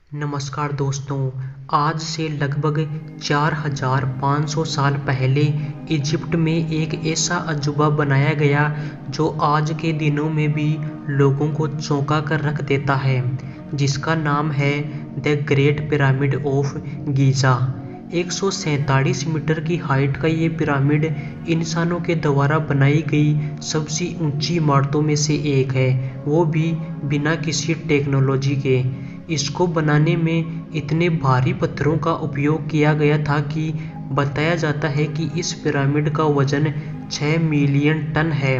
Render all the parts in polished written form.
नमस्कार दोस्तों। आज से लगभग 4500 साल पहले इजिप्ट में एक ऐसा अजूबा बनाया गया जो आज के दिनों में भी लोगों को चौंका कर रख देता है, जिसका नाम है the great pyramid of Giza. 147 metre की हाइट का ये पिरामिड इंसानों के द्वारा बनाई गई सबसे ऊंची इमारतों में से एक है, वो भी बिना किसी टेक्नोलॉजी के। इसको बनाने में इतने भारी पत्थरों का उपयोग किया गया था कि बताया जाता है कि इस पिरामिड का वजन 6 मिलियन टन है।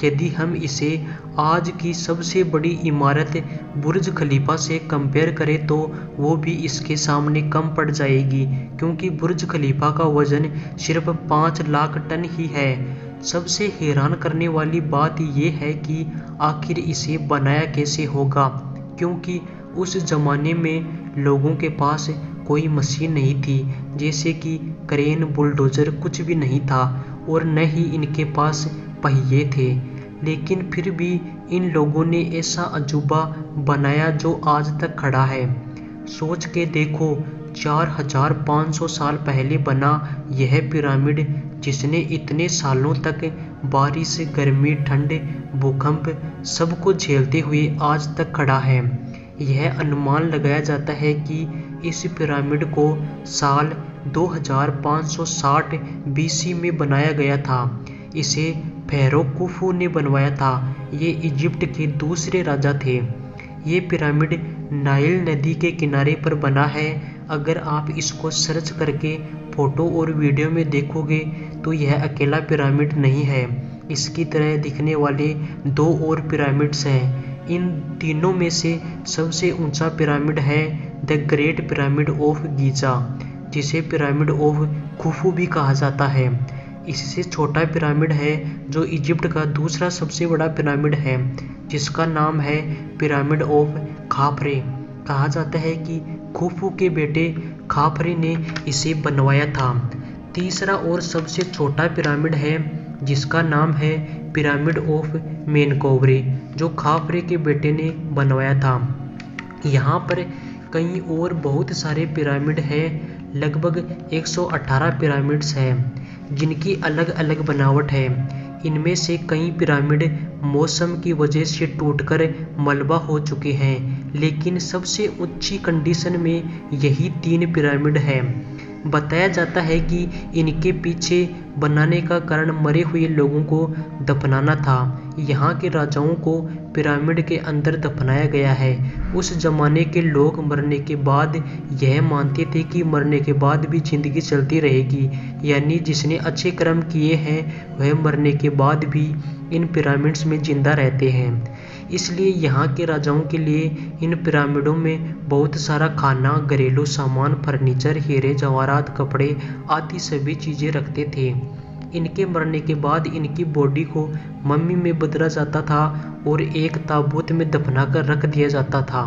यदि हम इसे आज की सबसे बड़ी इमारत बुर्ज खलीफा से कंपेयर करें तो वो भी इसके सामने कम पड़ जाएगी, क्योंकि बुर्ज खलीफा का वजन सिर्फ 5 लाख टन ही है। सबसे हैरान करने वाली बात यह है कि आखिर इसे बनाया कैसे होगा, क्योंकि उस ज़माने में लोगों के पास कोई मशीन नहीं थी, जैसे कि क्रेन, बुलडोज़र, कुछ भी नहीं था, और न ही इनके पास पहिए थे। लेकिन फिर भी इन लोगों ने ऐसा अजूबा बनाया जो आज तक खड़ा है। सोच के देखो, 4500 साल पहले बना यह पिरामिड, जिसने इतने सालों तक बारिश, गर्मी, ठंड, भूकंप सबको झेलते हुए आज तक खड़ा है। यह अनुमान लगाया जाता है कि इस पिरामिड को साल 2560 बीसी में बनाया गया था। इसे फेरो खुफू ने बनवाया था। ये इजिप्ट के दूसरे राजा थे। ये पिरामिड नाइल नदी के किनारे पर बना है। अगर आप इसको सर्च करके फोटो और वीडियो में देखोगे तो यह अकेला पिरामिड नहीं है। इसकी तरह दिखने वाले 2 और पिरामिड्स हैं। इन तीनों में से सबसे ऊंचा पिरामिड है the great pyramid of Giza, जिसे पिरामिड ऑफ खुफू भी कहा जाता है। इससे छोटा पिरामिड है जो इजिप्ट का दूसरा सबसे बड़ा पिरामिड है, जिसका नाम है पिरामिड ऑफ खाफरे। कहा जाता है कि खुफू के बेटे खाफरे ने इसे बनवाया था। तीसरा और सबसे छोटा पिरामिड है जिसका नाम है पिरामिड ऑफ मेनकोवरे, जो खाफरे के बेटे ने बनवाया था। यहाँ पर कई और बहुत सारे पिरामिड हैं। लगभग 118 पिरामिड्स हैं जिनकी अलग अलग बनावट है। इनमें से कई पिरामिड मौसम की वजह से टूटकर मलबा हो चुके हैं, लेकिन सबसे ऊंची कंडीशन में यही 3 पिरामिड हैं। बताया जाता है कि इनके पीछे बनाने का कारण मरे हुए लोगों को दफनाना था। यहाँ के राजाओं को पिरामिड के अंदर दफनाया गया है। उस जमाने के लोग मरने के बाद यह मानते थे कि मरने के बाद भी जिंदगी चलती रहेगी, यानी जिसने अच्छे कर्म किए हैं वह मरने के बाद भी इन पिरामिड्स में जिंदा रहते हैं। इसलिए यहाँ के राजाओं के लिए इन पिरामिडों में बहुत सारा खाना, घरेलू सामान, फर्नीचर, हीरे जवाहरात, कपड़े आदि सभी चीज़ें रखते थे। इनके मरने के बाद इनकी बॉडी को मम्मी में बदला जाता था और एक ताबूत में दफना कर रख दिया जाता था।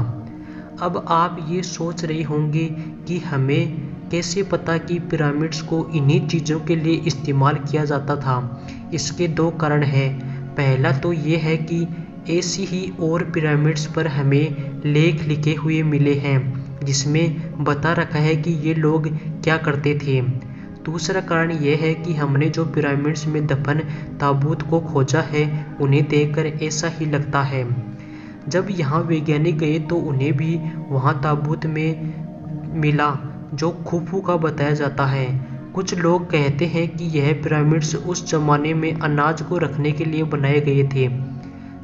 अब आप ये सोच रहे होंगे कि हमें कैसे पता कि पिरामिड्स को इन्हीं चीज़ों के लिए इस्तेमाल किया जाता था। इसके 2 कारण हैं। पहला तो ये है कि ऐसी ही और पिरामिड्स पर हमें लेख लिखे हुए मिले हैं जिसमें बता रखा है कि ये लोग क्या करते थे। दूसरा कारण यह है कि हमने जो पिरामिड्स में दफन ताबूत को खोजा है उन्हें देखकर ऐसा ही लगता है। जब यहाँ वैज्ञानिक गए तो उन्हें भी वहाँ ताबूत में मिला जो खुफू का बताया जाता है। कुछ लोग कहते हैं कि यह पिरामिड्स उस जमाने में अनाज को रखने के लिए बनाए गए थे।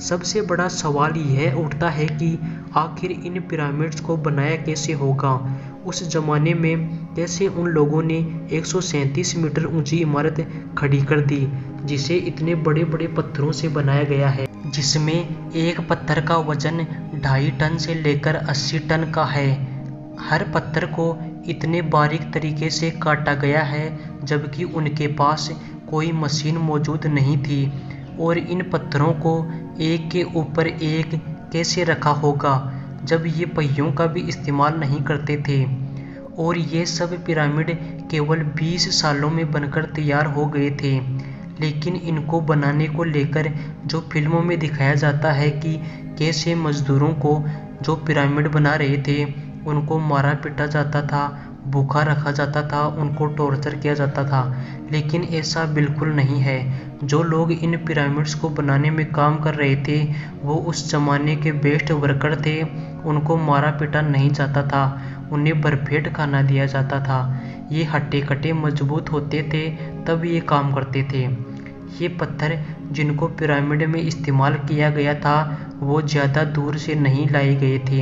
सबसे बड़ा सवाल यह उठता है कि आखिर इन पिरामिड्स को बनाया कैसे होगा। उस जमाने में कैसे उन लोगों ने 137 मीटर ऊंची इमारत खड़ी कर दी, जिसे इतने बड़े बड़े पत्थरों से बनाया गया है, जिसमें एक पत्थर का वजन 2.5 टन से लेकर 80 टन का है। हर पत्थर को इतने बारीक तरीके से काटा गया है, जबकि उनके पास कोई मशीन मौजूद नहीं थी। और इन पत्थरों को एक के ऊपर एक कैसे रखा होगा, जब ये पहियों का भी इस्तेमाल नहीं करते थे। और ये सब पिरामिड केवल 20 सालों में बनकर तैयार हो गए थे। लेकिन इनको बनाने को लेकर जो फिल्मों में दिखाया जाता है कि कैसे मज़दूरों को जो पिरामिड बना रहे थे उनको मारा पीटा जाता था, भूखा रखा जाता था, उनको टॉर्चर किया जाता था। लेकिन ऐसा बिल्कुल नहीं है। जो लोग इन पिरामिड्स को बनाने में काम कर रहे थे वो उस ज़माने के बेस्ट वर्कर थे। उनको मारा पीटा नहीं जाता था, उन्हें भरपेट खाना दिया जाता था। ये हट्टे कट्टे मजबूत होते थे तब ये काम करते थे। ये पत्थर जिनको पिरामिड में इस्तेमाल किया गया था वो ज़्यादा दूर से नहीं लाए गए थे।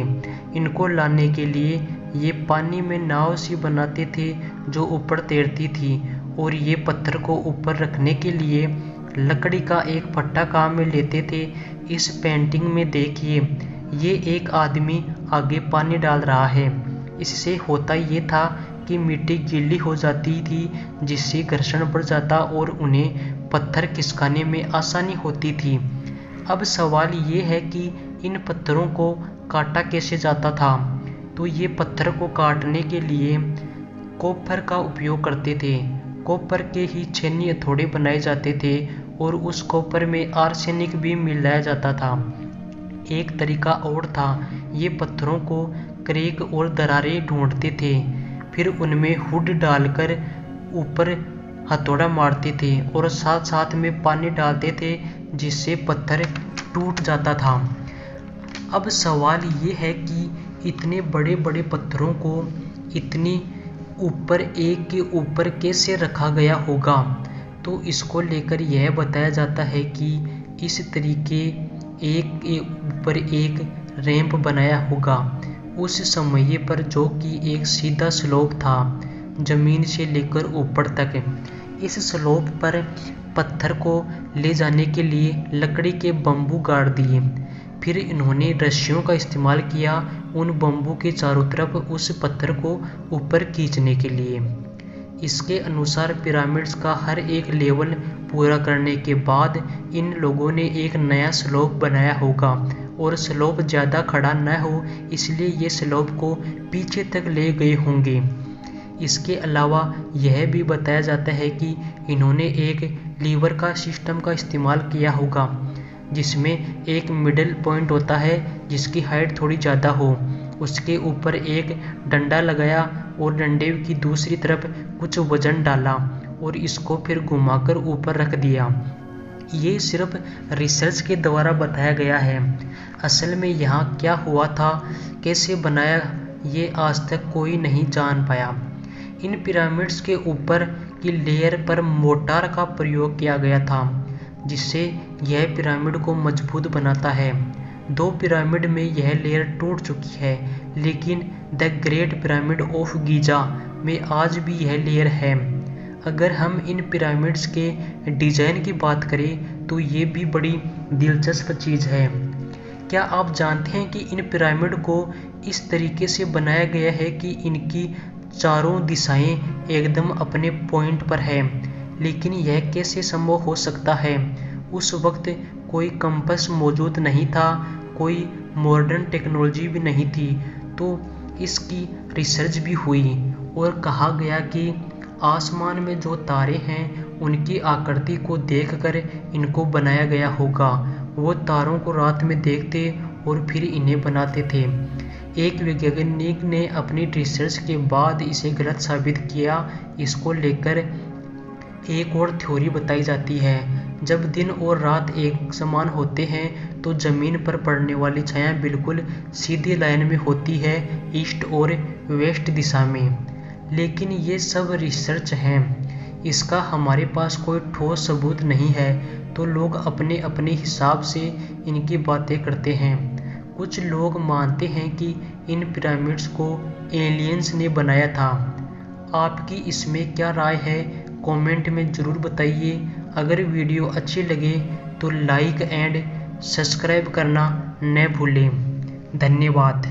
इनको लाने के लिए ये पानी में नाव सी बनाते थे जो ऊपर तैरती थी, और ये पत्थर को ऊपर रखने के लिए लकड़ी का एक फट्टा काम में लेते थे। इस पेंटिंग में देखिए, ये एक आदमी आगे पानी डाल रहा है। इससे होता ये था कि मिट्टी गीली हो जाती थी जिससे घर्षण बढ़ जाता और उन्हें पत्थर खिसकाने में आसानी होती थी। अब सवाल ये है कि इन पत्थरों को काटा कैसे जाता था। तो ये पत्थर को काटने के लिए कॉपर का उपयोग करते थे। कॉपर के ही छेनी हथौड़े बनाए जाते थे और उस कॉपर में आर्सेनिक भी मिलाया जाता था। एक तरीका और था, ये पत्थरों को क्रैक और दरारें ढूंढते थे, फिर उनमें हुड डालकर ऊपर हथौड़ा मारते थे और साथ साथ में पानी डालते थे जिससे पत्थर टूट जाता था। अब सवाल ये है कि इतने बड़े बड़े पत्थरों को इतनी ऊपर एक के ऊपर कैसे रखा गया होगा। तो इसको लेकर यह बताया जाता है कि इस तरीके एक के ऊपर एक रैंप बनाया होगा उस समय पर, जो कि एक सीधा स्लोप था जमीन से लेकर ऊपर तक। इस स्लोप पर पत्थर को ले जाने के लिए लकड़ी के बम्बू गाड़ दिए। फिर इन्होंने रस्सियों का इस्तेमाल किया उन बम्बू के चारों तरफ उस पत्थर को ऊपर खींचने के लिए। इसके अनुसार पिरामिड्स का हर एक लेवल पूरा करने के बाद इन लोगों ने एक नया स्लोप बनाया होगा, और स्लोप ज़्यादा खड़ा न हो इसलिए ये स्लोप को पीछे तक ले गए होंगे। इसके अलावा यह भी बताया जाता है कि इन्होंने एक लीवर का सिस्टम का इस्तेमाल किया होगा जिसमें एक मिडल पॉइंट होता है जिसकी हाइट थोड़ी ज़्यादा हो। उसके ऊपर एक डंडा लगाया और डंडे की दूसरी तरफ कुछ वजन डाला और इसको फिर घुमाकर ऊपर रख दिया। ये सिर्फ रिसर्च के द्वारा बताया गया है। असल में यहाँ क्या हुआ था, कैसे बनाया, ये आज तक कोई नहीं जान पाया। इन पिरामिड्स के ऊपर की लेयर पर मोर्टार का प्रयोग किया गया था जिससे यह पिरामिड को मजबूत बनाता है। 2 पिरामिड में यह लेयर टूट चुकी है, लेकिन the great pyramid of Giza में आज भी यह लेयर है। अगर हम इन पिरामिड्स के डिज़ाइन की बात करें तो ये भी बड़ी दिलचस्प चीज़ है। क्या आप जानते हैं कि इन पिरामिड को इस तरीके से बनाया गया है कि इनकी चारों दिशाएं एकदम अपने पॉइंट पर है। लेकिन यह कैसे संभव हो सकता है? उस वक्त कोई कंपास मौजूद नहीं था, कोई मॉडर्न टेक्नोलॉजी भी नहीं थी। तो इसकी रिसर्च भी हुई और कहा गया कि आसमान में जो तारे हैं उनकी आकृति को देखकर इनको बनाया गया होगा। वो तारों को रात में देखते और फिर इन्हें बनाते थे। एक वैज्ञानिक ने अपनी रिसर्च के बाद इसे गलत साबित किया। इसको लेकर एक और थ्योरी बताई जाती है। जब दिन और रात एक समान होते हैं तो ज़मीन पर पड़ने वाली छाया बिल्कुल सीधी लाइन में होती है, ईस्ट और वेस्ट दिशा में। लेकिन ये सब रिसर्च हैं, इसका हमारे पास कोई ठोस सबूत नहीं है, तो लोग अपने अपने हिसाब से इनकी बातें करते हैं। कुछ लोग मानते हैं कि इन पिरामिड्स को एलियंस ने बनाया था। आपकी इसमें क्या राय है, कमेंट में ज़रूर बताइए। अगर वीडियो अच्छी लगे तो लाइक एंड सब्सक्राइब करना न भूलें। धन्यवाद।